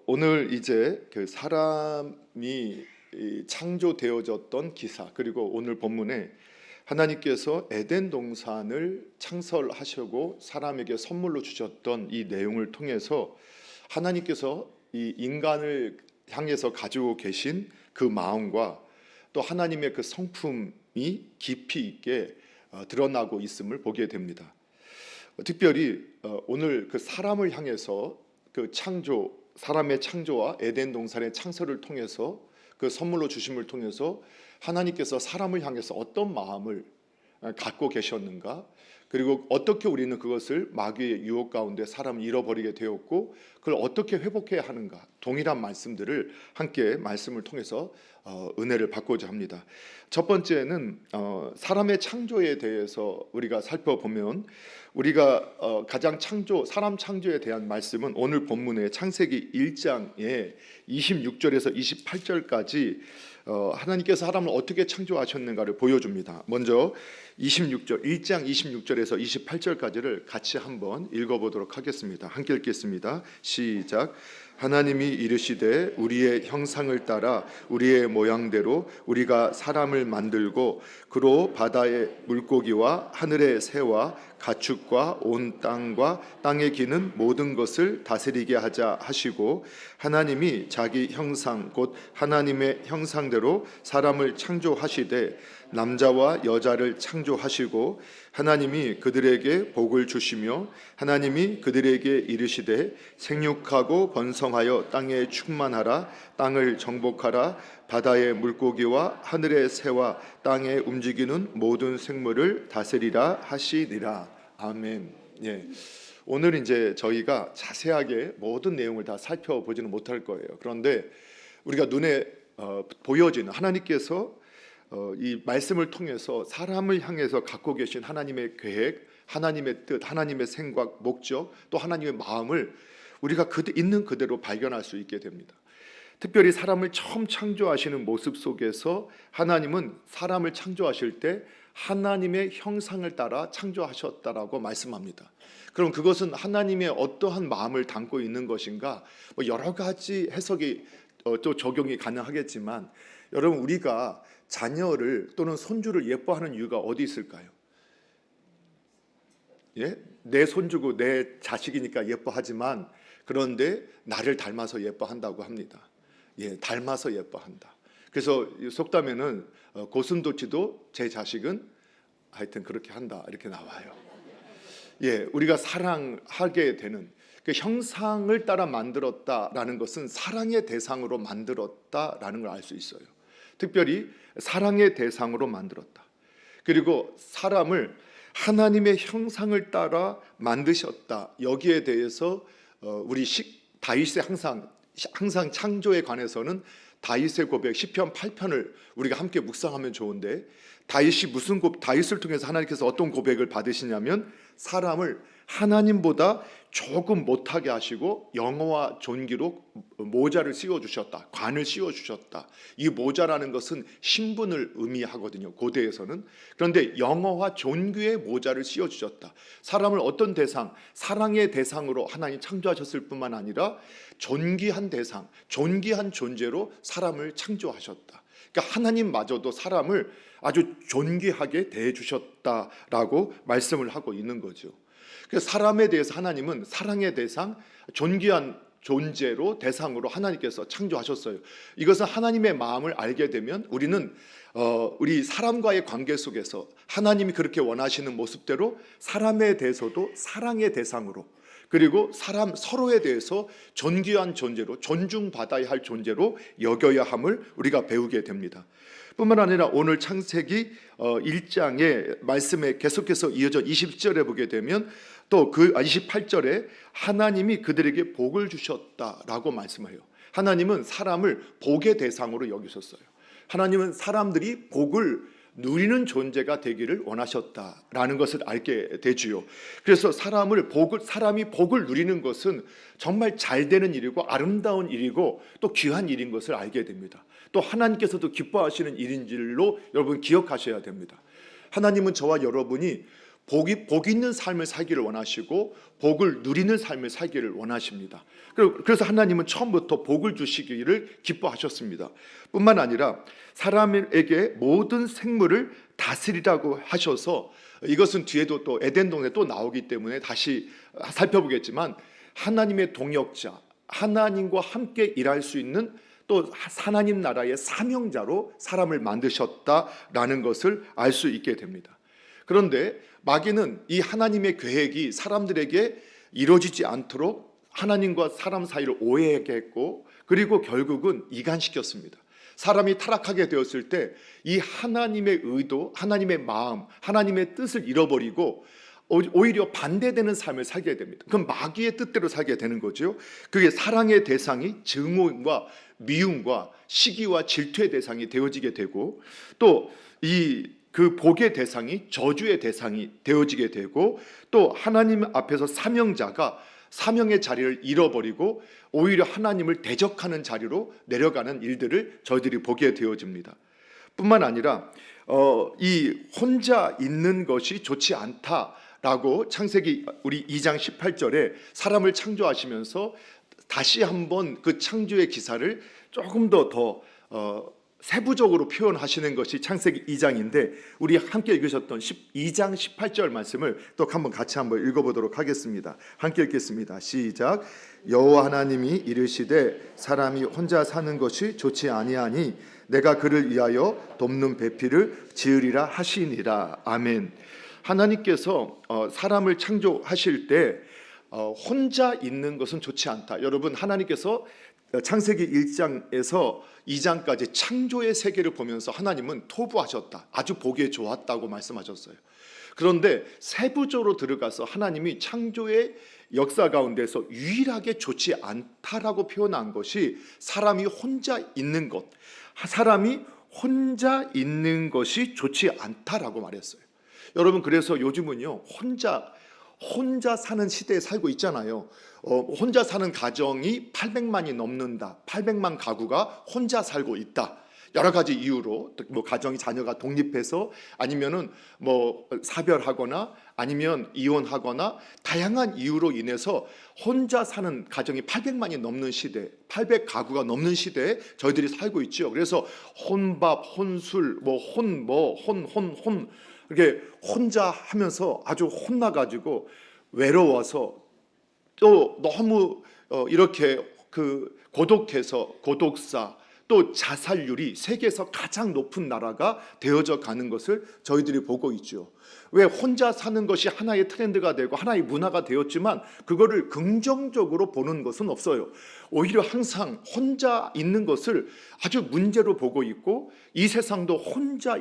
오늘 이제 그 사람이 창조되어졌던 기사, 그리고 오늘 본문에 하나님께서 에덴 동산을 창설하시고 사람에게 선물로 주셨던 이 내용을 통해서 하나님께서 이 인간을 향해서 가지고 계신 그 마음과 또 하나님의 그 성품이 깊이 있게 드러나고 있음을 보게 됩니다. 특별히 오늘 그 사람을 향해서 그 사람의 창조와 에덴 동산의 창설을 통해서 그 선물로 주심을 통해서 하나님께서 사람을 향해서 어떤 마음을 갖고 계셨는가, 그리고 어떻게 우리는 그것을 마귀의 유혹 가운데 사람을 잃어버리게 되었고 그걸 어떻게 회복해야 하는가, 동일한 말씀들을 함께 말씀을 통해서 은혜를 받고자 합니다. 첫 번째는 사람의 창조에 대해서 우리가 살펴보면, 우리가 가장 사람 창조에 대한 말씀은 오늘 본문의 창세기 1장의 26절에서 28절까지 하나님께서 사람을 어떻게 창조하셨는가를 보여줍니다. 먼저 1장 26절에서 28절까지를 같이 한번 읽어보도록 하겠습니다. 함께 읽겠습니다. 시작. 하나님이 이르시되 우리의 형상을 따라 우리의 모양대로 우리가 사람을 만들고 그로 바다의 물고기와 하늘의 새와 가축과 온 땅과 땅에 기는 모든 것을 다스리게 하자 하시고, 하나님이 자기 형상 곧 하나님의 형상대로 사람을 창조하시되 남자와 여자를 창조하시고, 하나님이 그들에게 복을 주시며 하나님이 그들에게 이르시되 생육하고 번성하여 땅에 충만하라, 땅을 정복하라, 바다의 물고기와 하늘의 새와 땅에 움직이는 모든 생물을 다스리라 하시니라. 아멘. 예. 오늘 이제 저희가 자세하게 모든 내용을 다 살펴보지는 못할 거예요. 그런데 우리가 눈에 보여지는 하나님께서 이 말씀을 통해서 사람을 향해서 갖고 계신 하나님의 계획, 하나님의 뜻, 하나님의 생각, 목적, 또 하나님의 마음을 우리가 있는 그대로 발견할 수 있게 됩니다. 특별히 사람을 처음 창조하시는 모습 속에서 하나님은 사람을 창조하실 때 하나님의 형상을 따라 창조하셨다라고 말씀합니다. 그럼 그것은 하나님의 어떠한 마음을 담고 있는 것인가? 여러 가지 해석이 또 적용이 가능하겠지만, 여러분, 우리가 자녀를 또는 손주를 예뻐하는 이유가 어디 있을까요? 예? 내 손주고 내 자식이니까 예뻐하지만, 그런데 나를 닮아서 예뻐한다고 합니다. 예, 닮아서 예뻐한다. 그래서 속담에는 고슴도치도 제 자식은 하여튼 그렇게 한다, 이렇게 나와요. 예, 우리가 사랑하게 되는 그 형상을 따라 만들었다라는 것은 사랑의 대상으로 만들었다라는 걸 알 수 있어요. 특별히 사랑의 대상으로 만들었다. 그리고 사람을 하나님의 형상을 따라 만드셨다. 여기에 대해서 우리 다윗의 항상 창조에 관해서는 다윗의 고백 시편 8편을 우리가 함께 묵상하면 좋은데, 다윗을 통해서 하나님께서 어떤 고백을 받으시냐면, 사람을 하나님보다 조금 못하게 하시고 영어와 존귀로 모자를 씌워주셨다, 관을 씌워주셨다. 이 모자라는 것은 신분을 의미하거든요, 고대에서는. 그런데 영어와 존귀의 모자를 씌워주셨다. 사람을 어떤 대상, 사랑의 대상으로 하나님 창조하셨을 뿐만 아니라 존귀한 대상, 존귀한 존재로 사람을 창조하셨다. 그러니까 하나님마저도 사람을 아주 존귀하게 대해주셨다라고 말씀을 하고 있는 거죠. 그래서 사람에 대해서 하나님은 사랑의 대상, 존귀한 존재로 대상으로 하나님께서 창조하셨어요. 이것은 하나님의 마음을 알게 되면 우리는 우리 사람과의 관계 속에서 하나님이 그렇게 원하시는 모습대로 사람에 대해서도 사랑의 대상으로, 그리고 사람 서로에 대해서 존귀한 존재로, 존중받아야 할 존재로 여겨야 함을 우리가 배우게 됩니다. 뿐만 아니라 오늘 창세기 1장의 말씀에 계속해서 이어져 20절에 보게 되면 또 28절에 하나님이 그들에게 복을 주셨다라고 말씀해요. 하나님은 사람을 복의 대상으로 여기셨어요. 하나님은 사람들이 복을 누리는 존재가 되기를 원하셨다라는 것을 알게 되지요. 그래서 사람이 복을 누리는 것은 정말 잘 되는 일이고 아름다운 일이고 또 귀한 일인 것을 알게 됩니다. 또 하나님께서도 기뻐하시는 일인 줄로 여러분 기억하셔야 됩니다. 하나님은 저와 여러분이 복 있는 삶을 살기를 원하시고 복을 누리는 삶을 살기를 원하십니다. 그래서 하나님은 처음부터 복을 주시기를 기뻐하셨습니다. 뿐만 아니라 사람에게 모든 생물을 다스리라고 하셔서, 이것은 뒤에도 또 에덴 동산에 또 나오기 때문에 다시 살펴보겠지만, 하나님의 동역자, 하나님과 함께 일할 수 있는 또 하나님 나라의 사명자로 사람을 만드셨다라는 것을 알 수 있게 됩니다. 그런데 마귀는 이 하나님의 계획이 사람들에게 이루어지지 않도록 하나님과 사람 사이를 오해하게 했고, 그리고 결국은 이간시켰습니다. 사람이 타락하게 되었을 때 이 하나님의 의도, 하나님의 마음, 하나님의 뜻을 잃어버리고 오히려 반대되는 삶을 살게 됩니다. 그럼 마귀의 뜻대로 살게 되는 거죠. 그게 사랑의 대상이 증오와 미움과 시기와 질투의 대상이 되어지게 되고, 또 그 복의 대상이 저주의 대상이 되어지게 되고, 또 하나님 앞에서 사명자가 사명의 자리를 잃어버리고 오히려 하나님을 대적하는 자리로 내려가는 일들을 저희들이 보게 되어집니다. 뿐만 아니라 이 혼자 있는 것이 좋지 않다라고 창세기 우리 2장 18절에 사람을 창조하시면서 다시 한번 그 창조의 기사를 조금 더 세부적으로 표현하시는 것이 창세기 2장인데, 우리 함께 읽으셨던 2장 18절 말씀을 또 한번 같이 한번 읽어보도록 하겠습니다. 함께 읽겠습니다. 시작. 여호와 하나님이 이르시되 사람이 혼자 사는 것이 좋지 아니하니 내가 그를 위하여 돕는 배필을 지으리라 하시니라. 아멘. 하나님께서 사람을 창조하실 때 혼자 있는 것은 좋지 않다. 여러분, 하나님께서 창세기 1장에서 2장까지 창조의 세계를 보면서 하나님은 토부하셨다, 아주 보기에 좋았다고 말씀하셨어요. 그런데 세부적으로 들어가서 하나님이 창조의 역사 가운데서 유일하게 좋지 않다라고 표현한 것이 사람이 혼자 있는 것, 사람이 혼자 있는 것이 좋지 않다라고 말했어요. 여러분, 그래서 요즘은요 혼자 사는 시대에 살고 있잖아요. 혼자 사는 가정이 800만이 넘는다. 800만 가구가 혼자 살고 있다. 여러 가지 이유로, 뭐 가정이 자녀가 독립해서 아니면은 뭐 사별하거나 아니면 이혼하거나 다양한 이유로 인해서 혼자 사는 가정이 800만이 넘는 시대, 800가구가 넘는 시대에 저희들이 살고 있죠. 그래서 혼밥, 혼술, 혼 이렇게 혼자 하면서 아주 혼나가지고 외로워서 또 너무 이렇게 그 고독해서 고독사, 또 자살률이 세계에서 가장 높은 나라가 되어져 가는 것을 저희들이 보고 있죠. 왜? 혼자 사는 것이 하나의 트렌드가 되고 하나의 문화가 되었지만 그거를 긍정적으로 보는 것은 없어요. 오히려 항상 혼자 있는 것을 아주 문제로 보고 있고, 이 세상도 혼자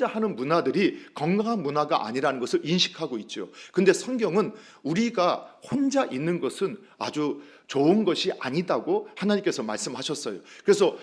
하는 문화들이 건강한 문화가 아니라는 것을 인식하고 있죠. 근데 성경은 우리가 혼자 있는 것은 아주 좋은 것이 아니다고 하나님께서 말씀하셨어요. 그래서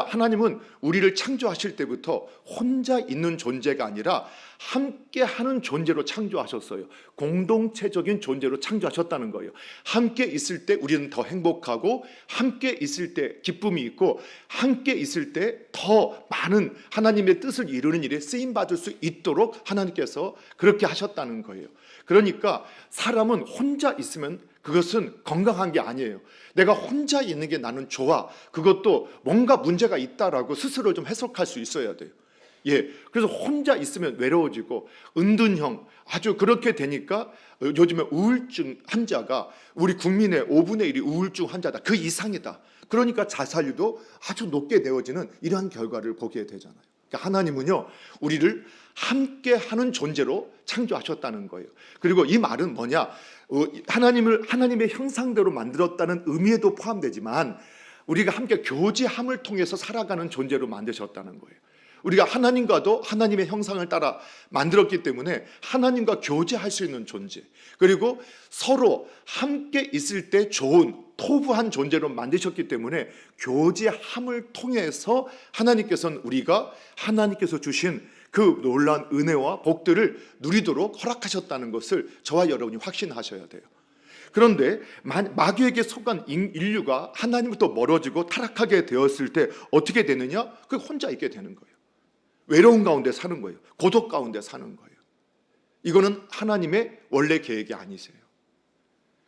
하나님은 우리를 창조하실 때부터 혼자 있는 존재가 아니라 함께 하는 존재로 창조하셨어요. 공동체적인 존재로 창조하셨다는 거예요. 함께 있을 때 우리는 더 행복하고, 함께 있을 때 기쁨이 있고, 함께 있을 때 더 많은 하나님의 뜻을 이루는 일에 쓰임 받을 수 있도록 하나님께서 그렇게 하셨다는 거예요. 그러니까 사람은 혼자 있으면 그것은 건강한 게 아니에요. 내가 혼자 있는 게 나는 좋아, 그것도 뭔가 문제가 있다라고 스스로 좀 해석할 수 있어야 돼요. 그래서 혼자 있으면 외로워지고 은둔형, 아주 그렇게 되니까 요즘에 우울증 환자가 우리 국민의 5분의 1이 우울증 환자다, 그 이상이다. 그러니까 자살률도 아주 높게 되어지는 이러한 결과를 보게 되잖아요. 그러니까 하나님은요 우리를 함께 하는 존재로 창조하셨다는 거예요. 그리고 이 말은 뭐냐, 하나님의 형상대로 만들었다는 의미에도 포함되지만 우리가 함께 교제함을 통해서 살아가는 존재로 만드셨다는 거예요. 우리가 하나님과도 하나님의 형상을 따라 만들었기 때문에 하나님과 교제할 수 있는 존재, 그리고 서로 함께 있을 때 좋은 토부한 존재로 만드셨기 때문에 교제함을 통해서 하나님께서는 우리가 하나님께서 주신 그 놀라운 은혜와 복들을 누리도록 허락하셨다는 것을 저와 여러분이 확신하셔야 돼요. 그런데 마귀에게 속한 인류가 하나님부터 멀어지고 타락하게 되었을 때 어떻게 되느냐? 그 혼자 있게 되는 거예요. 외로운 가운데 사는 거예요. 고독 가운데 사는 거예요. 이거는 하나님의 원래 계획이 아니세요.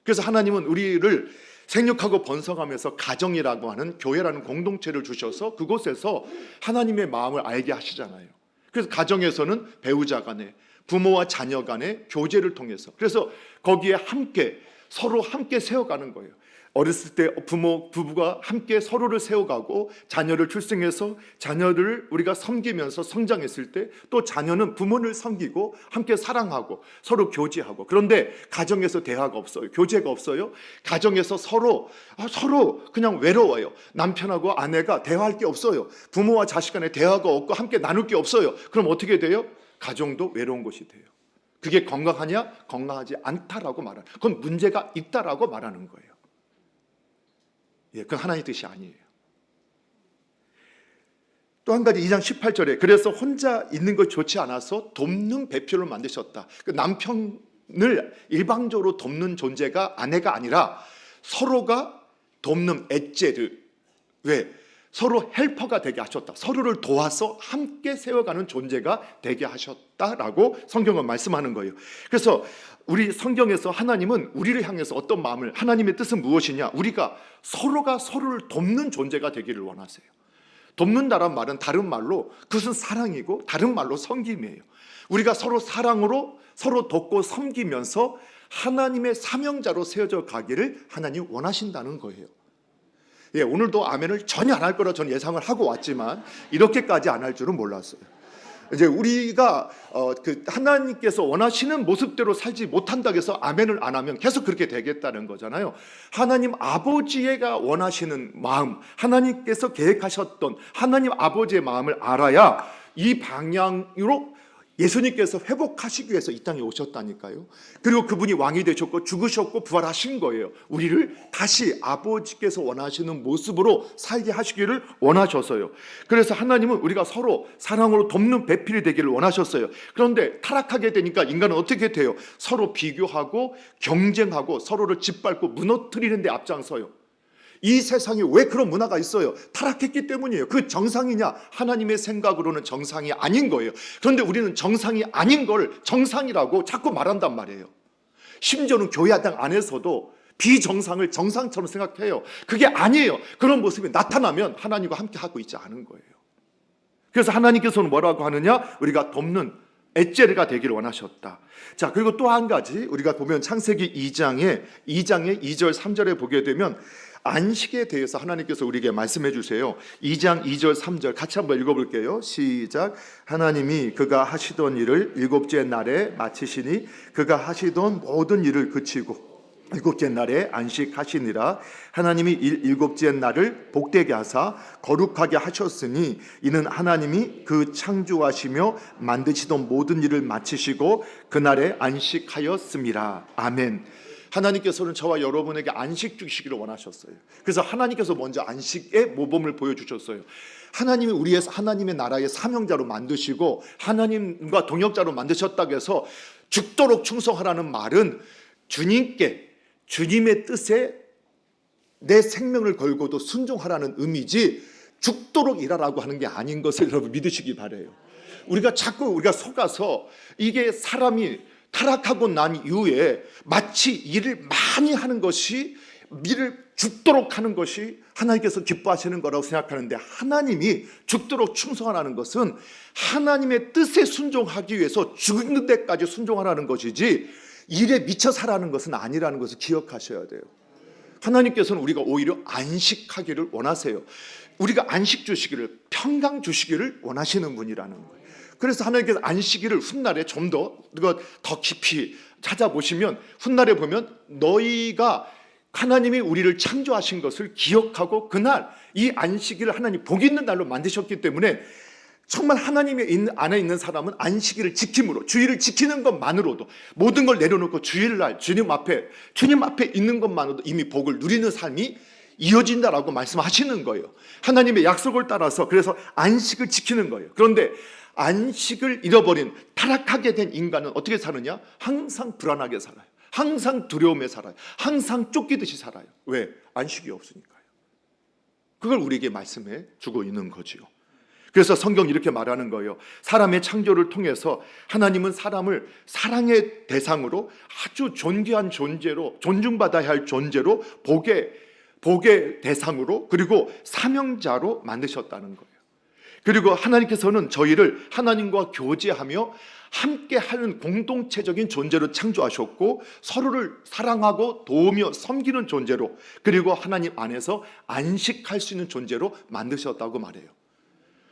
그래서 하나님은 우리를 생육하고 번성하면서 가정이라고 하는 교회라는 공동체를 주셔서 그곳에서 하나님의 마음을 알게 하시잖아요. 그래서 가정에서는 배우자 간에, 부모와 자녀 간의 교제를 통해서, 그래서 거기에 함께 서로 함께 세워가는 거예요. 어렸을 때 부부가 함께 서로를 세워가고 자녀를 출생해서 자녀를 우리가 섬기면서 성장했을 때 또 자녀는 부모를 섬기고 함께 사랑하고 서로 교제하고. 그런데 가정에서 대화가 없어요. 교제가 없어요. 가정에서 서로 그냥 외로워요. 남편하고 아내가 대화할 게 없어요. 부모와 자식 간에 대화가 없고 함께 나눌 게 없어요. 그럼 어떻게 돼요? 가정도 외로운 것이 돼요. 그게 건강하냐? 건강하지 않다라고 말하는, 그건 문제가 있다라고 말하는 거예요. 그건 하나님의 뜻이 아니에요. 또 한 가지 2장 18절에 그래서 혼자 있는 것 좋지 않아서 돕는 배필로 만드셨다. 그 남편을 일방적으로 돕는 존재가 아내가 아니라 서로가 돕는 엣제르, 왜? 서로 헬퍼가 되게 하셨다. 서로를 도와서 함께 세워가는 존재가 되게 하셨다라고 성경은 말씀하는 거예요. 그래서 우리 성경에서 하나님은 우리를 향해서 어떤 마음을, 하나님의 뜻은 무엇이냐? 우리가 서로가 서로를 돕는 존재가 되기를 원하세요. 돕는다란 말은 다른 말로 그것은 사랑이고 다른 말로 섬김이에요. 우리가 서로 사랑으로 서로 돕고 섬기면서 하나님의 사명자로 세워져 가기를 하나님 원하신다는 거예요. 오늘도 아멘을 전혀 안 할 거라 저는 예상을 하고 왔지만 이렇게까지 안 할 줄은 몰랐어요. 이제 우리가 하나님께서 원하시는 모습대로 살지 못한다고 해서 아멘을 안 하면 계속 그렇게 되겠다는 거잖아요. 하나님 아버지가 원하시는 마음, 하나님께서 계획하셨던 하나님 아버지의 마음을 알아야 이 방향으로 예수님께서 회복하시기 위해서 이 땅에 오셨다니까요. 그리고 그분이 왕이 되셨고 죽으셨고 부활하신 거예요. 우리를 다시 아버지께서 원하시는 모습으로 살게 하시기를 원하셔서요. 그래서 하나님은 우리가 서로 사랑으로 돕는 배필이 되기를 원하셨어요. 그런데 타락하게 되니까 인간은 어떻게 돼요? 서로 비교하고 경쟁하고 서로를 짓밟고 무너뜨리는 데 앞장서요. 이 세상에 왜 그런 문화가 있어요? 타락했기 때문이에요. 그 정상이냐? 하나님의 생각으로는 정상이 아닌 거예요. 그런데 우리는 정상이 아닌 걸 정상이라고 자꾸 말한단 말이에요. 심지어는 교회 안에서도 비정상을 정상처럼 생각해요. 그게 아니에요. 그런 모습이 나타나면 하나님과 함께 하고 있지 않은 거예요. 그래서 하나님께서는 뭐라고 하느냐? 우리가 돕는 엣제르가 되기를 원하셨다. 자, 그리고 또 한 가지 우리가 보면 창세기 2장의 2절 3절에 보게 되면 안식에 대해서 하나님께서 우리에게 말씀해 주세요. 2장 2절 3절 같이 한번 읽어볼게요. 시작. 하나님이 그가 하시던 일을 일곱째 날에 마치시니 그가 하시던 모든 일을 그치고 일곱째 날에 안식하시니라. 하나님이 일곱째 날을 복되게 하사 거룩하게 하셨으니 이는 하나님이 그 창조하시며 만드시던 모든 일을 마치시고 그날에 안식하였음이라. 아멘. 하나님께서는 저와 여러분에게 안식 주시기를 원하셨어요. 그래서 하나님께서 먼저 안식의 모범을 보여주셨어요. 하나님이 우리의 하나님의 나라의 사명자로 만드시고 하나님과 동역자로 만드셨다고 해서 죽도록 충성하라는 말은 주님께, 주님의 뜻에 내 생명을 걸고도 순종하라는 의미지 죽도록 일하라고 하는 게 아닌 것을 여러분 믿으시기 바라요. 우리가 속아서 이게 사람이 타락하고 난 이후에 마치 일을 많이 하는 것이, 일을 죽도록 하는 것이 하나님께서 기뻐하시는 거라고 생각하는데, 하나님이 죽도록 충성하라는 것은 하나님의 뜻에 순종하기 위해서 죽는 데까지 순종하라는 것이지 일에 미쳐 살라는 것은 아니라는 것을 기억하셔야 돼요. 하나님께서는 우리가 오히려 안식하기를 원하세요. 우리가 안식 주시기를, 평강 주시기를 원하시는 분이라는 거예요. 그래서 하나님께서 안식일을 훗날에 좀 더 깊이 찾아보시면 훗날에 보면 너희가 하나님이 우리를 창조하신 것을 기억하고 그날 이 안식일을 하나님 복 있는 날로 만드셨기 때문에 정말 하나님의 안에 있는 사람은 안식일을 지킴으로, 주일을 지키는 것만으로도 모든 걸 내려놓고 주일날 주님 앞에 있는 것만으로도 이미 복을 누리는 삶이 이어진다라고 말씀하시는 거예요. 하나님의 약속을 따라서 그래서 안식을 지키는 거예요. 그런데 안식을 잃어버린, 타락하게 된 인간은 어떻게 사느냐? 항상 불안하게 살아요. 항상 두려움에 살아요. 항상 쫓기듯이 살아요. 왜? 안식이 없으니까요. 그걸 우리에게 말씀해 주고 있는 거지요. 그래서 성경이 이렇게 말하는 거예요. 사람의 창조를 통해서 하나님은 사람을 사랑의 대상으로 아주 존귀한 존재로, 존중받아야 할 존재로, 복의 대상으로, 그리고 사명자로 만드셨다는 거예요. 그리고 하나님께서는 저희를 하나님과 교제하며 함께하는 공동체적인 존재로 창조하셨고, 서로를 사랑하고 도우며 섬기는 존재로, 그리고 하나님 안에서 안식할 수 있는 존재로 만드셨다고 말해요.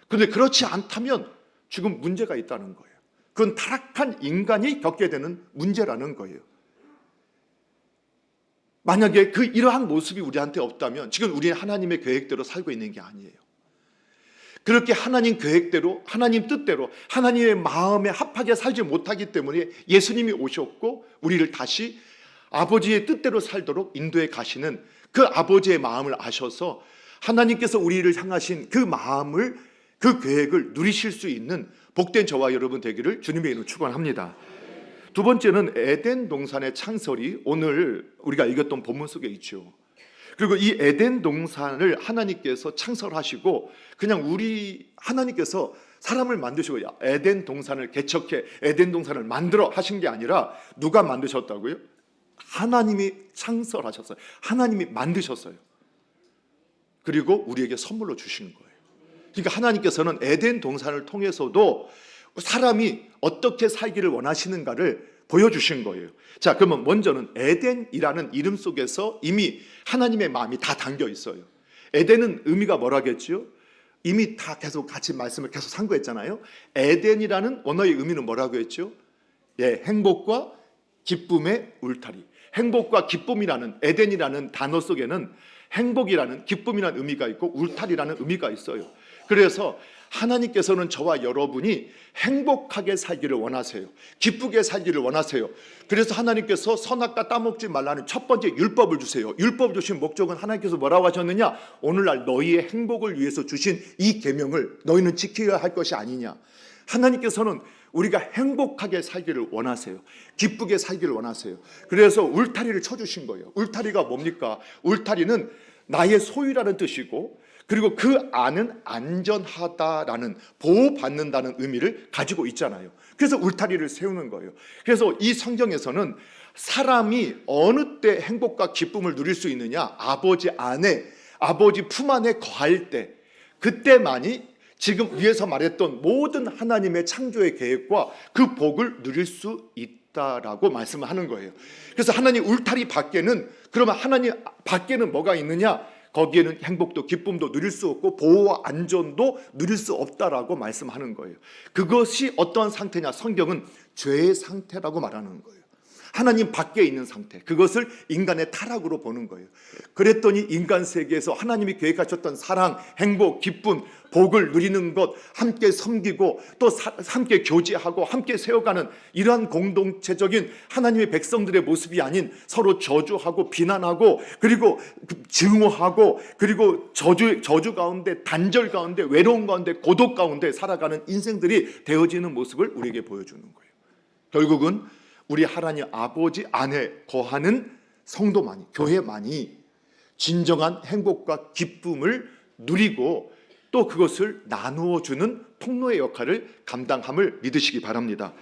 그런데 그렇지 않다면 지금 문제가 있다는 거예요. 그건 타락한 인간이 겪게 되는 문제라는 거예요. 만약에 이러한 모습이 우리한테 없다면 지금 우리는 하나님의 계획대로 살고 있는 게 아니에요. 그렇게 하나님 계획대로, 하나님 뜻대로, 하나님의 마음에 합하게 살지 못하기 때문에 예수님이 오셨고 우리를 다시 아버지의 뜻대로 살도록 인도해 가시는 그 아버지의 마음을 아셔서 하나님께서 우리를 향하신 그 마음을, 그 계획을 누리실 수 있는 복된 저와 여러분 되기를 주님의 이름으로 축원합니다. 두 번째는 에덴 동산의 창설이 오늘 우리가 읽었던 본문 속에 있죠. 그리고 이 에덴 동산을 하나님께서 창설하시고 그냥 하나님께서 사람을 만드시고 에덴 동산을 개척해 에덴 동산을 만들어 하신 게 아니라 누가 만드셨다고요? 하나님이 창설하셨어요. 하나님이 만드셨어요. 그리고 우리에게 선물로 주신 거예요. 그러니까 하나님께서는 에덴 동산을 통해서도 사람이 어떻게 살기를 원하시는가를 보여주신 거예요. 자, 그러면 먼저는 에덴이라는 이름 속에서 이미 하나님의 마음이 다 담겨 있어요. 에덴은 의미가 뭐라겠죠? 이미 다 계속 같이 말씀을 계속 상고했잖아요. 에덴이라는 원어의 의미는 뭐라고 했죠? 예, 행복과 기쁨의 울타리. 행복과 기쁨이라는 에덴이라는 단어 속에는 행복이라는, 기쁨이라는 의미가 있고 울타리라는 의미가 있어요. 그래서 하나님께서는 저와 여러분이 행복하게 살기를 원하세요. 기쁘게 살기를 원하세요. 그래서 하나님께서 선악과 따먹지 말라는 첫 번째 율법을 주세요. 율법 주신 목적은 하나님께서 뭐라고 하셨느냐? 오늘날 너희의 행복을 위해서 주신 이 계명을 너희는 지켜야 할 것이 아니냐. 하나님께서는 우리가 행복하게 살기를 원하세요. 기쁘게 살기를 원하세요. 그래서 울타리를 쳐주신 거예요. 울타리가 뭡니까? 울타리는 나의 소유라는 뜻이고, 그리고 그 안은 안전하다라는, 보호받는다는 의미를 가지고 있잖아요. 그래서 울타리를 세우는 거예요. 그래서 이 성경에서는 사람이 어느 때 행복과 기쁨을 누릴 수 있느냐? 아버지 안에, 아버지 품 안에 거할 때, 그때만이 지금 위에서 말했던 모든 하나님의 창조의 계획과 그 복을 누릴 수 있다라고 말씀을 하는 거예요. 그래서 하나님 울타리 밖에는, 그러면 하나님 밖에는 뭐가 있느냐? 거기에는 행복도 기쁨도 누릴 수 없고 보호와 안전도 누릴 수 없다라고 말씀하는 거예요. 그것이 어떠한 상태냐? 성경은 죄의 상태라고 말하는 거예요. 하나님 밖에 있는 상태, 그것을 인간의 타락으로 보는 거예요. 그랬더니 인간 세계에서 하나님이 계획하셨던 사랑, 행복, 기쁨, 복을 누리는 것, 함께 섬기고 또 함께 교제하고 함께 세워가는 이러한 공동체적인 하나님의 백성들의 모습이 아닌 서로 저주하고 비난하고 그리고 증오하고 그리고 저주 가운데, 단절 가운데, 외로움 가운데, 고독 가운데 살아가는 인생들이 되어지는 모습을 우리에게 보여주는 거예요. 결국은 우리 하나님 아버지 안에 거하는 성도만이, 교회만이 진정한 행복과 기쁨을 누리고 또 그것을 나누어 주는 통로의 역할을 감당함을 믿으시기 바랍니다.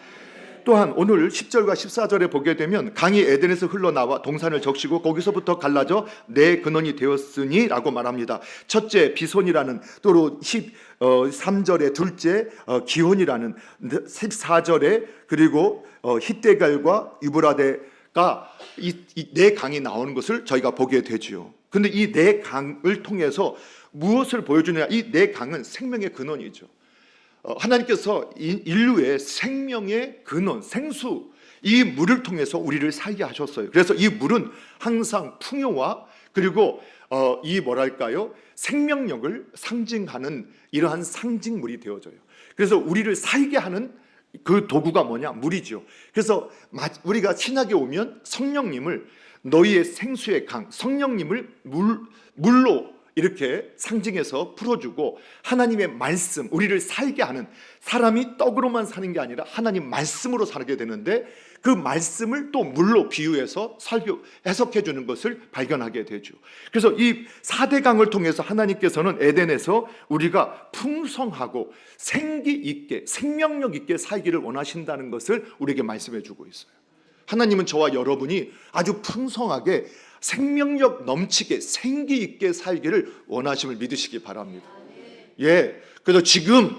또한 오늘 10절과 14절에 보게 되면 강이 에덴에서 흘러나와 동산을 적시고 거기서부터 갈라져 네 근원이 되었으니 라고 말합니다. 첫째 비손이라는, 또 13절에 둘째 기혼이라는, 14절에 그리고 히데갈과 유브라데가 이 네 강이 나오는 것을 저희가 보게 되지요. 그런데 이 네 강을 통해서 무엇을 보여주느냐? 이 네 강은 생명의 근원이죠. 하나님께서 인류의 생명의 근원, 생수, 이 물을 통해서 우리를 살게 하셨어요. 그래서 이 물은 항상 풍요와 그리고 이 뭐랄까요? 생명력을 상징하는 이러한 상징물이 되어져요. 그래서 우리를 살게 하는 그 도구가 뭐냐? 물이죠. 그래서 우리가 신약에 오면 성령님을, 너희의 생수의 강, 성령님을 물로 이렇게 상징해서 풀어주고, 하나님의 말씀, 우리를 살게 하는, 사람이 떡으로만 사는 게 아니라 하나님 말씀으로 살게 되는데, 그 말씀을 또 물로 비유해서 해석해 주는 것을 발견하게 되죠. 그래서 이 4대강을 통해서 하나님께서는 에덴에서 우리가 풍성하고 생기 있게, 생명력 있게 살기를 원하신다는 것을 우리에게 말씀해 주고 있어요. 하나님은 저와 여러분이 아주 풍성하게 생명력 넘치게 생기 있게 살기를 원하심을 믿으시기 바랍니다. 예, 그래서 지금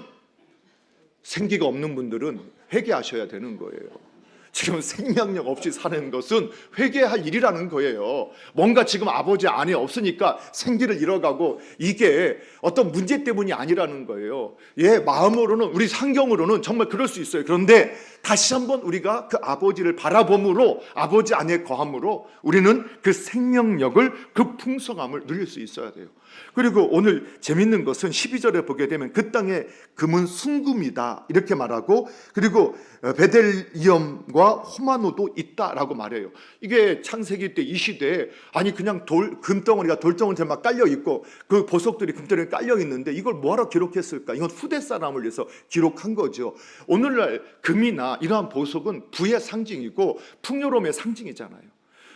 생기가 없는 분들은 회개하셔야 되는 거예요. 지금 생명력 없이 사는 것은 회개할 일이라는 거예요. 뭔가 지금 아버지 안에 없으니까 생기를 잃어가고 이게 어떤 문제 때문이 아니라는 거예요. 예, 마음으로는, 우리 상경으로는 정말 그럴 수 있어요. 그런데 다시 한번 우리가 그 아버지를 바라봄으로, 아버지 안에 거함으로 우리는 그 생명력을, 그 풍성함을 누릴 수 있어야 돼요. 그리고 오늘 재밌는 것은 12절에 보게 되면 그 땅에 금은 순금이다 이렇게 말하고, 그리고 베델리엄과 호마노도 있다라고 말해요. 이게 창세기 때 이 시대에 아니 그냥 금덩어리가 돌덩어리에 막 깔려 있고 그 보석들이 금덩어리에 깔려 있는데 이걸 뭐하러 기록했을까? 이건 후대 사람을 위해서 기록한 거죠. 오늘날 금이나 이러한 보석은 부의 상징이고 풍요로움의 상징이잖아요.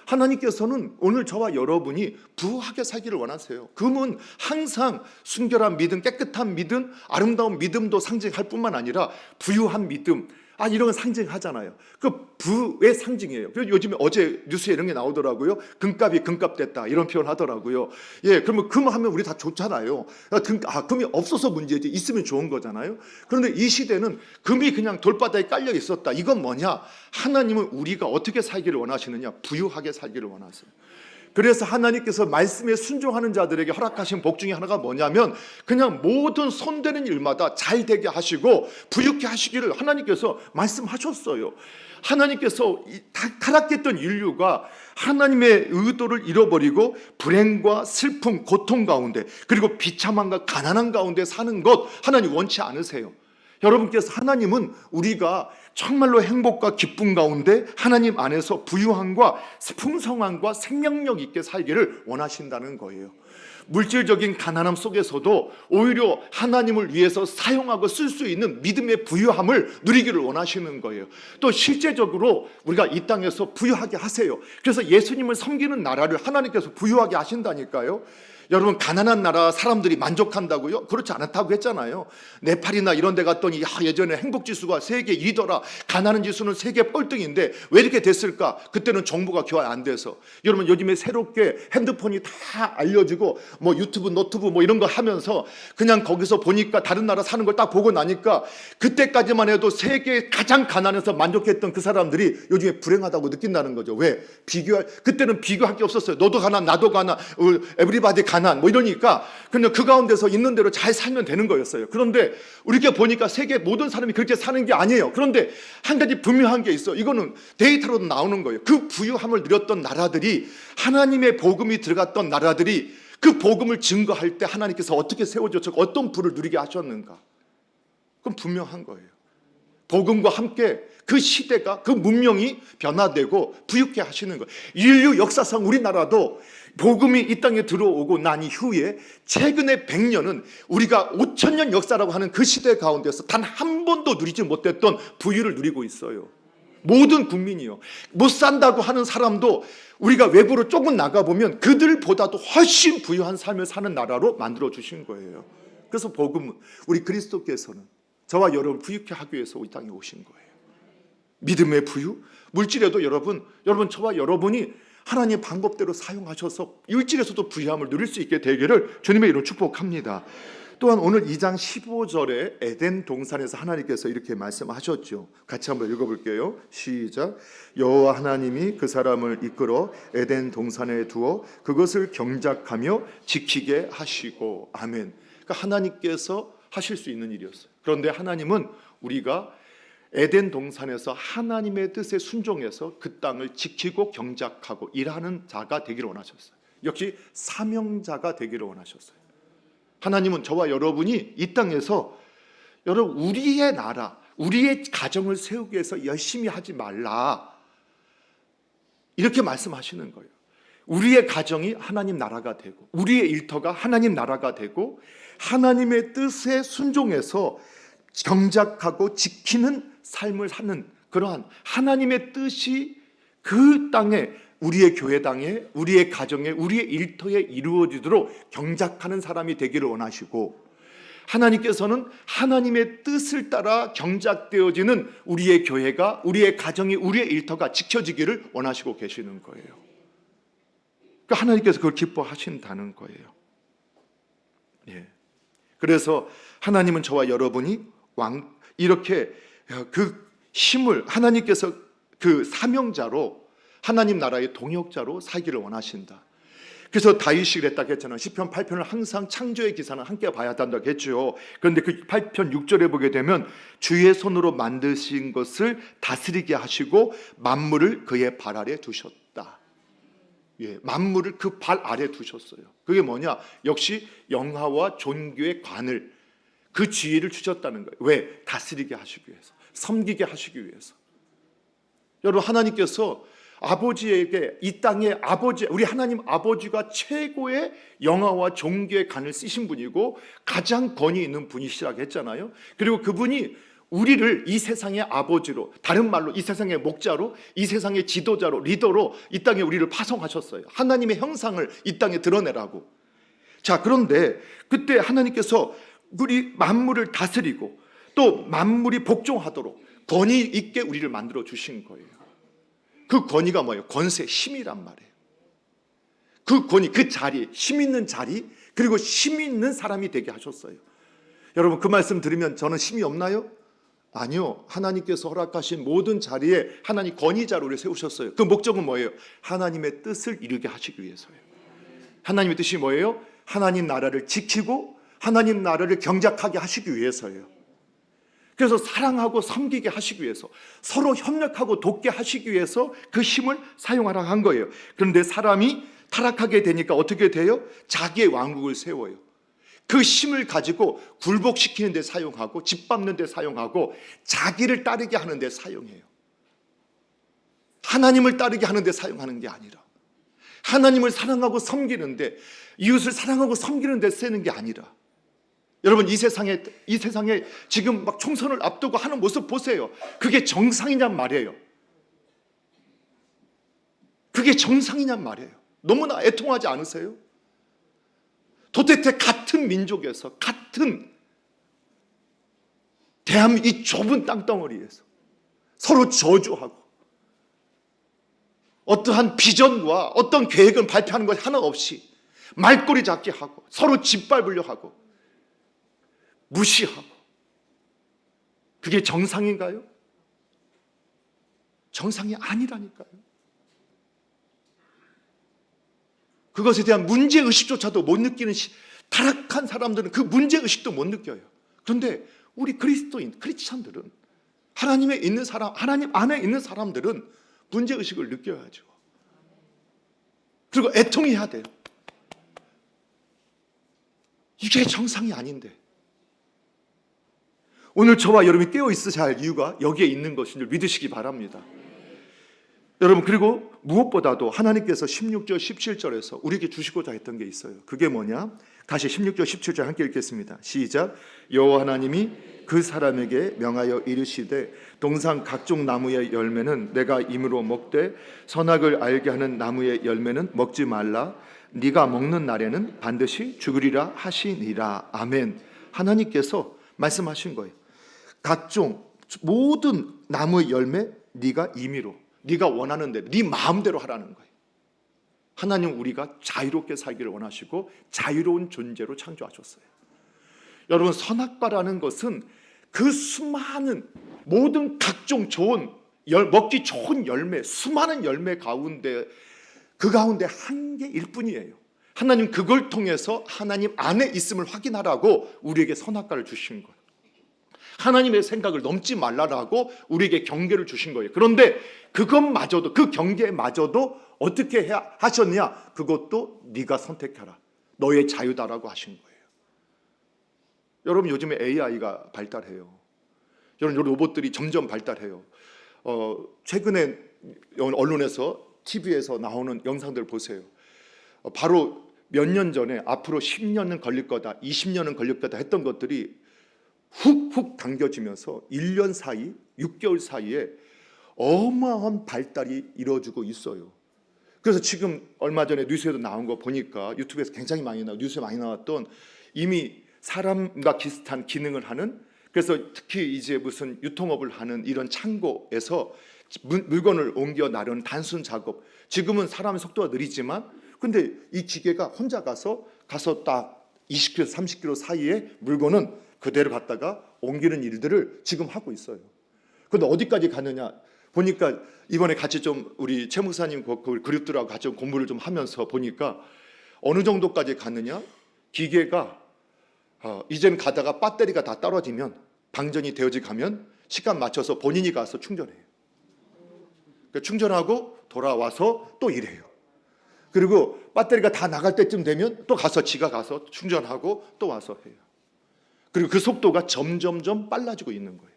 하나님께서는 오늘 저와 여러분이 부하게 살기를 원하세요. 금은 항상 순결한 믿음, 깨끗한 믿음, 아름다운 믿음도 상징할 뿐만 아니라 부유한 믿음, 이런 건 상징하잖아요. 그 부의 상징이에요. 요즘에 어제 뉴스에 이런 게 나오더라고요. 금값이 금값됐다 이런 표현 하더라고요. 예, 그러면 금 하면 우리 다 좋잖아요. 금이 없어서 문제지, 있으면 좋은 거잖아요. 그런데 이 시대는 금이 그냥 돌바닥에 깔려 있었다. 이건 뭐냐? 하나님은 우리가 어떻게 살기를 원하시느냐? 부유하게 살기를 원하세요. 그래서 하나님께서 말씀에 순종하는 자들에게 허락하신 복 중에 하나가 뭐냐면 그냥 모든 손대는 일마다 잘 되게 하시고 부유케 하시기를 하나님께서 말씀하셨어요. 하나님께서 타락했던 인류가 하나님의 의도를 잃어버리고 불행과 슬픔, 고통 가운데, 그리고 비참함과 가난한 가운데 사는 것 하나님 원치 않으세요. 여러분께서, 하나님은 우리가 정말로 행복과 기쁨 가운데 하나님 안에서 부유함과 풍성함과 생명력 있게 살기를 원하신다는 거예요. 물질적인 가난함 속에서도 오히려 하나님을 위해서 사용하고 쓸 수 있는 믿음의 부유함을 누리기를 원하시는 거예요. 또 실제적으로 우리가 이 땅에서 부유하게 하세요. 그래서 예수님을 섬기는 나라를 하나님께서 부유하게 하신다니까요. 여러분, 가난한 나라 사람들이 만족한다고요? 그렇지 않다고 했잖아요. 네팔이나 이런 데 갔더니 예전에 행복지수가 세계 1위더라. 가난한 지수는 세계 꼴등인데 왜 이렇게 됐을까? 그때는 정보가 교환 안 돼서. 여러분, 요즘에 새롭게 핸드폰이 다 알려지고 뭐 유튜브, 노트북 뭐 이런 거 하면서 그냥 거기서 보니까 다른 나라 사는 걸 딱 보고 나니까 그때까지만 해도 세계 가장 가난해서 만족했던 그 사람들이 요즘에 불행하다고 느낀다는 거죠. 왜? 그때는 비교할 게 없었어요. 너도 가난, 나도 가난, 에브리바디 가난 뭐 이러니까 그냥 그 가운데서 있는 대로 잘 살면 되는 거였어요. 그런데 우리가 보니까 세계 모든 사람이 그렇게 사는 게 아니에요. 그런데 한 가지 분명한 게 있어. 이거는 데이터로도 나오는 거예요. 그 부유함을 누렸던 나라들이, 하나님의 복음이 들어갔던 나라들이 그 복음을 증거할 때 하나님께서 어떻게 세워줬고 어떤 부를 누리게 하셨는가? 그건 분명한 거예요. 복음과 함께 그 시대가, 그 문명이 변화되고 부유케 하시는 거예요. 인류 역사상 우리나라도 복음이 이 땅에 들어오고 난 이후에 최근에 100년은 우리가 5000년 역사라고 하는 그 시대 가운데서 단 한 번도 누리지 못했던 부유를 누리고 있어요. 모든 국민이요. 못 산다고 하는 사람도 우리가 외부로 조금 나가보면 그들보다도 훨씬 부유한 삶을 사는 나라로 만들어 주신 거예요. 그래서 복음은, 우리 그리스도께서는 저와 여러분 부유케 하기 위해서 이 땅에 오신 거예요. 믿음의 부유, 물질에도 여러분 저와 여러분이 하나님의 방법대로 사용하셔서 물질에서도 부유함을 누릴 수 있게 되기를 주님의 이름으로 축복합니다. 또한 오늘 2장 15절에 에덴 동산에서 하나님께서 이렇게 말씀하셨죠. 같이 한번 읽어볼게요. 시작. 여호와 하나님이 그 사람을 이끌어 에덴 동산에 두어 그것을 경작하며 지키게 하시고. 아멘. 그러니까 하나님께서 하실 수 있는 일이었어요. 그런데 하나님은 우리가 에덴 동산에서 하나님의 뜻에 순종해서 그 땅을 지키고 경작하고 일하는 자가 되기를 원하셨어요. 역시 사명자가 되기를 원하셨어요. 하나님은 저와 여러분이 이 땅에서 여러분 우리의 나라, 우리의 가정을 세우기 위해서 열심히 하지 말라, 이렇게 말씀하시는 거예요. 우리의 가정이 하나님 나라가 되고 우리의 일터가 하나님 나라가 되고 하나님의 뜻에 순종해서 경작하고 지키는 삶을 사는 그러한 하나님의 뜻이 그 땅에, 우리의 교회당에, 우리의 가정에, 우리의 일터에 이루어지도록 경작하는 사람이 되기를 원하시고, 하나님께서는 하나님의 뜻을 따라 경작되어지는 우리의 교회가, 우리의 가정이, 우리의 일터가 지켜지기를 원하시고 계시는 거예요. 그러니까 하나님께서 그걸 기뻐하신다는 거예요. 예. 그래서 하나님은 저와 여러분이 이렇게 그 힘을, 하나님께서 그 사명자로, 하나님 나라의 동역자로 살기를 원하신다. 그래서 다윗이 그랬다고 했잖아요. 시편 8편을 항상 창조의 기사는 함께 봐야 한다고 했죠. 그런데 그 8편 6절에 보게 되면 주의 손으로 만드신 것을 다스리게 하시고 만물을 그의 발 아래 두셨다. 예, 만물을 그 발 아래 두셨어요. 그게 뭐냐? 역시 영화와 존귀의 관을, 그 지위를 주셨다는 거예요. 왜? 다스리게 하시기 위해서, 섬기게 하시기 위해서. 여러분, 하나님께서 아버지에게, 이 땅의 아버지, 우리 하나님 아버지가 최고의 영화와 존귀의 간을 쓰신 분이고 가장 권위 있는 분이시라고 했잖아요. 그리고 그분이 우리를 이 세상의 아버지로, 다른 말로 이 세상의 목자로, 이 세상의 지도자로, 리더로 이 땅에 우리를 파송하셨어요. 하나님의 형상을 이 땅에 드러내라고. 자, 그런데 그때 하나님께서 우리 만물을 다스리고 또 만물이 복종하도록 권위 있게 우리를 만들어 주신 거예요. 그 권위가 뭐예요? 권세, 힘이란 말이에요. 그 권위, 그 자리, 힘 있는 자리, 그리고 힘 있는 사람이 되게 하셨어요. 여러분, 그 말씀 들으면 저는 힘이 없나요? 아니요. 하나님께서 허락하신 모든 자리에 하나님 권위자로 우리를 세우셨어요. 그 목적은 뭐예요? 하나님의 뜻을 이루게 하시기 위해서예요. 하나님의 뜻이 뭐예요? 하나님 나라를 지키고 하나님 나라를 경작하게 하시기 위해서예요. 그래서 사랑하고 섬기게 하시기 위해서, 서로 협력하고 돕게 하시기 위해서 그 힘을 사용하라고 한 거예요. 그런데 사람이 타락하게 되니까 어떻게 돼요? 자기의 왕국을 세워요. 그 힘을 가지고 굴복시키는 데 사용하고, 짓밟는 데 사용하고, 자기를 따르게 하는 데 사용해요. 하나님을 따르게 하는 데 사용하는 게 아니라, 하나님을 사랑하고 섬기는데, 이웃을 사랑하고 섬기는 데 쓰는 게 아니라, 여러분, 이 세상에 지금 막 총선을 앞두고 하는 모습 보세요. 그게 정상이냔 말이에요. 그게 정상이냔 말이에요. 너무나 애통하지 않으세요? 도대체 같은 민족에서, 같은 대한민국 이 좁은 땅덩어리에서 서로 저주하고 어떠한 비전과 어떤 계획을 발표하는 것 하나 없이 말꼬리 잡게 하고 서로 짓밟으려 하고 무시하고, 그게 정상인가요? 정상이 아니라니까요. 그것에 대한 문제의식조차도 못 느끼는 타락한 사람들은 그 문제의식도 못 느껴요. 그런데 우리 그리스도인, 크리스찬들은, 하나님에 있는 사람, 하나님 안에 있는 사람들은 문제의식을 느껴야죠. 그리고 애통해야 돼요. 이게 정상이 아닌데. 오늘 저와 여러분이 깨어 있으셔야 할 이유가 여기에 있는 것인 줄 믿으시기 바랍니다. 여러분, 그리고 무엇보다도 하나님께서 16절 17절에서 우리에게 주시고자 했던 게 있어요. 그게 뭐냐? 다시 16절 17절 함께 읽겠습니다. 시작. 여호와 하나님이 그 사람에게 명하여 이르시되 동산 각종 나무의 열매는 내가 임으로 먹되 선악을 알게 하는 나무의 열매는 먹지 말라. 네가 먹는 날에는 반드시 죽으리라 하시니라. 아멘. 하나님께서 말씀하신 거예요. 각종 모든 나무의 열매 네가 임의로, 네가 원하는 대로, 네 마음대로 하라는 거예요. 하나님, 우리가 자유롭게 살기를 원하시고 자유로운 존재로 창조하셨어요. 여러분, 선악과라는 것은 그 수많은 모든 각종 좋은 먹기 좋은 열매, 수많은 열매 가운데, 그 가운데 한 개일 뿐이에요. 하나님 그걸 통해서 하나님 안에 있음을 확인하라고 우리에게 선악과를 주신 거예요. 하나님의 생각을 넘지 말라라고 우리에게 경계를 주신 거예요. 그런데 그것마저도, 그 경계마저도 어떻게 하셨냐? 그것도 네가 선택해라, 너의 자유다라고 하신 거예요. 여러분, 요즘에 AI가 발달해요. 여러분, 로봇들이 점점 발달해요. 최근에 언론에서, TV에서 나오는 영상들 보세요. 바로 몇 년 전에 앞으로 10년은 걸릴 거다, 20년은 걸릴 거다 했던 것들이 훅훅 당겨지면서 1년 사이, 6개월 사이에 어마어마한 발달이 이루어지고 있어요. 그래서 지금 얼마 전에 뉴스에도 나온 거 보니까 유튜브에서 굉장히 많이 뉴스에 많이 나왔던 이미 사람과 비슷한 기능을 하는, 그래서 특히 이제 무슨 유통업을 하는 이런 창고에서 물건을 옮겨 나르는 단순 작업, 지금은 사람의 속도가 느리지만 근데 이 기계가 혼자 가서 딱 20km, 30km 사이에 물건은 그대로 갖다가 옮기는 일들을 지금 하고 있어요. 그런데 어디까지 가느냐 보니까 이번에 같이 좀 우리 최 목사님 그 그룹들하고 같이 공부를 좀 하면서 보니까 어느 정도까지 갔느냐, 기계가 이제는 가다가 배터리가 다 떨어지면 방전이 되어지 가면 시간 맞춰서 본인이 가서 충전해요. 그러니까 충전하고 돌아와서 또 일해요. 그리고 배터리가 다 나갈 때쯤 되면 또 가서 지가 가서 충전하고 또 와서 해요. 그리고 그 속도가 점점점 빨라지고 있는 거예요.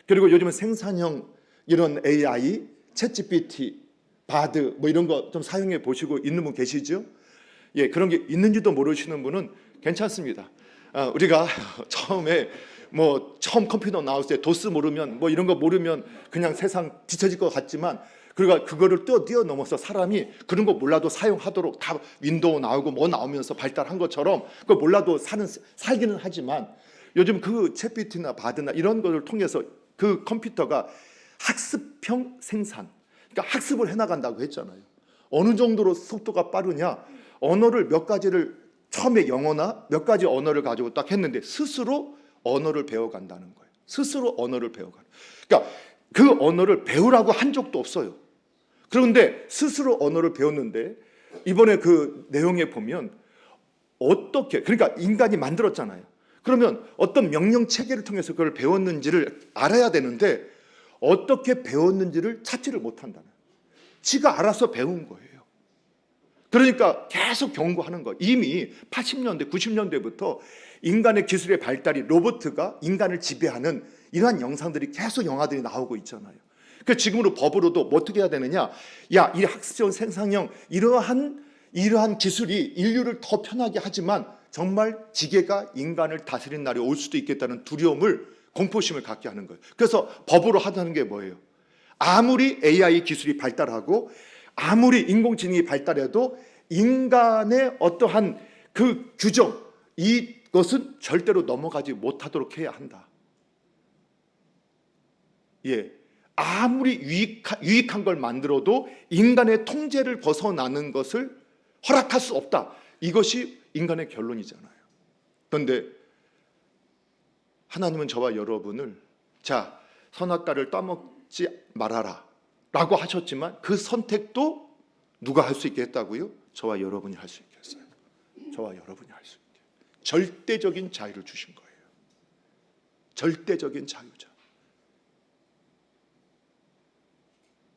그리고 요즘은 생산형 이런 AI, 챗GPT, 바드 뭐 이런 거 좀 사용해 보시고 있는 분 계시죠? 예, 그런 게 있는지도 모르시는 분은 괜찮습니다. 우리가 처음에 처음 컴퓨터 나왔을 때 도스 모르면 뭐 이런 거 모르면 그냥 세상 뒤처질 것 같지만, 그러니까 그거를 뛰어넘어서 사람이 그런 거 몰라도 사용하도록 다 윈도우 나오고 뭐 나오면서 발달한 것처럼 그걸 몰라도 살기는 하지만, 요즘 그 챗GPT나 바드나 이런 거를 통해서 그 컴퓨터가 학습형 생산, 그러니까 학습을 해나간다고 했잖아요. 어느 정도로 속도가 빠르냐, 언어를 몇 가지를 처음에 영어나 몇 가지 언어를 가지고 딱 했는데 스스로 언어를 배워간다는 거예요. 스스로 언어를 배워가는. 그러니까 그 언어를 배우라고 한 적도 없어요. 그런데 스스로 언어를 배웠는데 이번에 그 내용에 보면 어떻게, 그러니까 인간이 만들었잖아요. 그러면 어떤 명령 체계를 통해서 그걸 배웠는지를 알아야 되는데 어떻게 배웠는지를 찾지를 못한다는, 지가 알아서 배운 거예요. 그러니까 계속 경고하는 거예요. 이미 80년대, 90년대부터 인간의 기술의 발달이, 로봇가 인간을 지배하는 이러한 영상들이 계속 영화들이 나오고 있잖아요. 그 지금으로 법으로도 뭐 어떻게 해야 되느냐, 야, 이 학습형 생산형 이러한 기술이 인류를 더 편하게 하지만 정말 기계가 인간을 다스리는 날이 올 수도 있겠다는 두려움을, 공포심을 갖게 하는 거예요. 그래서 법으로 하자는 게 뭐예요? 아무리 AI 기술이 발달하고 아무리 인공지능이 발달해도 인간의 어떠한 그 규정, 이것은 절대로 넘어가지 못하도록 해야 한다. 예, 아무리 유익한 걸 만들어도 인간의 통제를 벗어나는 것을 허락할 수 없다. 이것이 인간의 결론이잖아요. 그런데 하나님은 저와 여러분을, 자, 선악과를 따먹지 말아라 라고 하셨지만 그 선택도 누가 할 수 있게 했다고요? 저와 여러분이 할 수 있게 했어요. 저와 여러분이 할 수 있게. 절대적인 자유를 주신 거예요. 절대적인 자유자.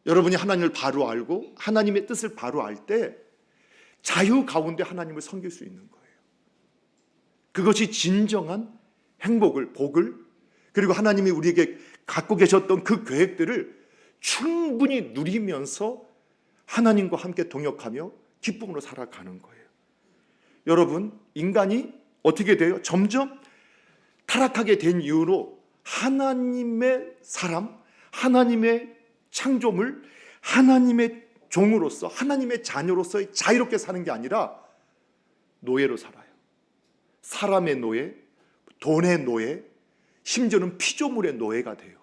여러분이 하나님을 바로 알고 하나님의 뜻을 바로 알 때 자유 가운데 하나님을 섬길 수 있는 거예요. 그것이 진정한 행복을, 복을, 그리고 하나님이 우리에게 갖고 계셨던 그 계획들을 충분히 누리면서 하나님과 함께 동역하며 기쁨으로 살아가는 거예요. 여러분, 인간이 어떻게 돼요? 점점 타락하게 된 이유로 하나님의 사람, 하나님의 창조물, 하나님의 종으로서, 하나님의 자녀로서 자유롭게 사는 게 아니라 노예로 살아요. 사람의 노예, 돈의 노예, 심지어는 피조물의 노예가 돼요.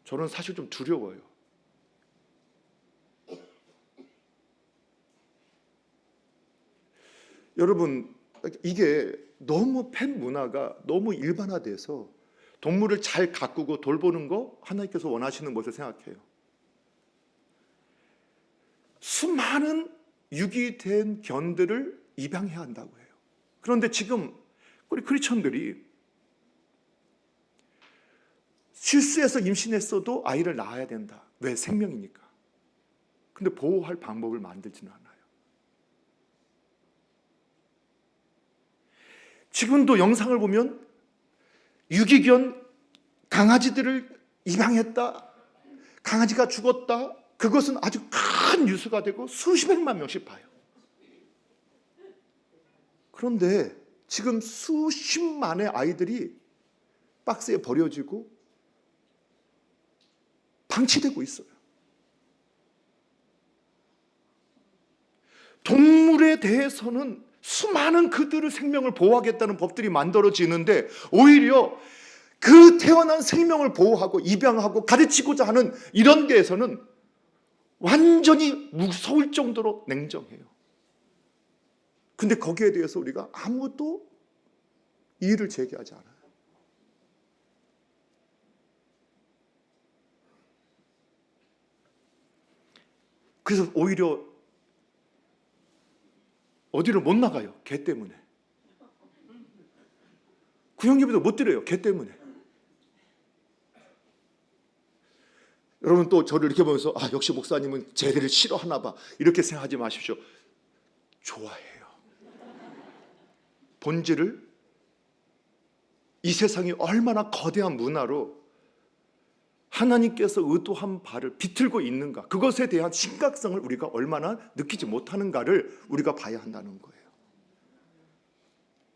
저는 사실 좀 두려워요. 여러분, 이게 너무 펫 문화가 너무 일반화돼서 동물을 잘 가꾸고 돌보는 거 하나님께서 원하시는 것을 생각해요. 수많은 유기된 견들을 입양해야 한다고 해요. 그런데 지금 우리 크리스천들이 실수해서 임신했어도 아이를 낳아야 된다. 왜? 생명이니까. 근데 보호할 방법을 만들지는 않아요. 지금도 영상을 보면 유기견 강아지들을 입양했다, 강아지가 죽었다, 그것은 아주 큰 뉴스가 되고 수십백만 명씩 봐요. 그런데 지금 수십만의 아이들이 박스에 버려지고 방치되고 있어요. 동물에 대해서는 수많은 그들의 생명을 보호하겠다는 법들이 만들어지는데 오히려 그 태어난 생명을 보호하고 입양하고 가르치고자 하는 이런 데에서는 완전히 무서울 정도로 냉정해요. 근데 거기에 대해서 우리가 아무도 이의를 제기하지 않아요. 그래서 오히려 어디를 못 나가요. 개 때문에. 구역예배도 못 드려요. 개 때문에. 여러분 또 저를 이렇게 보면서 역시 목사님은 제대를 싫어하나 봐. 이렇게 생각하지 마십시오. 좋아해요. 본질을 이 세상이 얼마나 거대한 문화로 하나님께서 의도한 바를 비틀고 있는가, 그것에 대한 심각성을 우리가 얼마나 느끼지 못하는가를 우리가 봐야 한다는 거예요.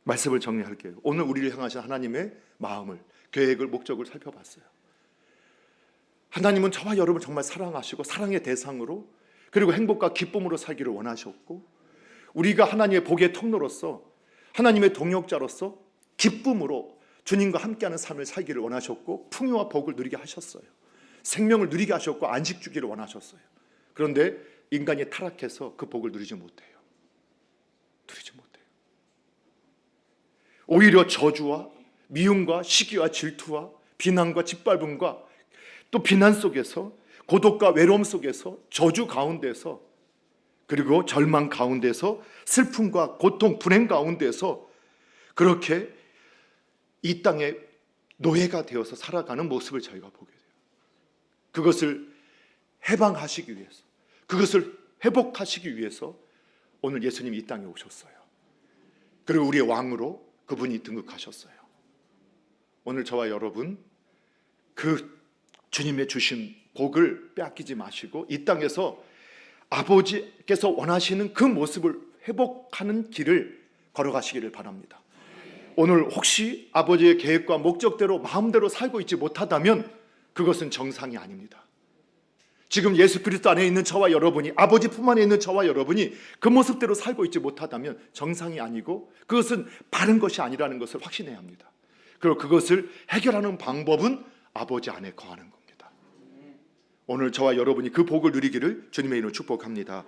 말씀을 정리할게요. 오늘 우리를 향하신 하나님의 마음을, 계획을, 목적을 살펴봤어요. 하나님은 저와 여러분을 정말 사랑하시고 사랑의 대상으로, 그리고 행복과 기쁨으로 살기를 원하셨고, 우리가 하나님의 복의 통로로서, 하나님의 동역자로서 기쁨으로 주님과 함께하는 삶을 살기를 원하셨고, 풍요와 복을 누리게 하셨어요. 생명을 누리게 하셨고 안식 주기를 원하셨어요. 그런데 인간이 타락해서 그 복을 누리지 못해요. 오히려 저주와 미움과 시기와 질투와 비난과 짓밟음과 또 비난 속에서, 고독과 외로움 속에서, 저주 가운데서, 그리고 절망 가운데서, 슬픔과 고통, 불행 가운데서 그렇게 이 땅에 노예가 되어서 살아가는 모습을 저희가 보게 돼요. 그것을 해방하시기 위해서, 그것을 회복하시기 위해서 오늘 예수님이 이 땅에 오셨어요. 그리고 우리의 왕으로 그분이 등극하셨어요. 오늘 저와 여러분 그 주님의 주신 복을 빼앗기지 마시고 이 땅에서 아버지께서 원하시는 그 모습을 회복하는 길을 걸어가시기를 바랍니다. 오늘 혹시 아버지의 계획과 목적대로 마음대로 살고 있지 못하다면 그것은 정상이 아닙니다. 지금 예수 그리스도 안에 있는 저와 여러분이, 아버지 품 안에 있는 저와 여러분이 그 모습대로 살고 있지 못하다면 정상이 아니고 그것은 바른 것이 아니라는 것을 확신해야 합니다. 그리고 그것을 해결하는 방법은 아버지 안에 거하는 겁니다. 오늘 저와 여러분이 그 복을 누리기를 주님의 이름으로 축복합니다.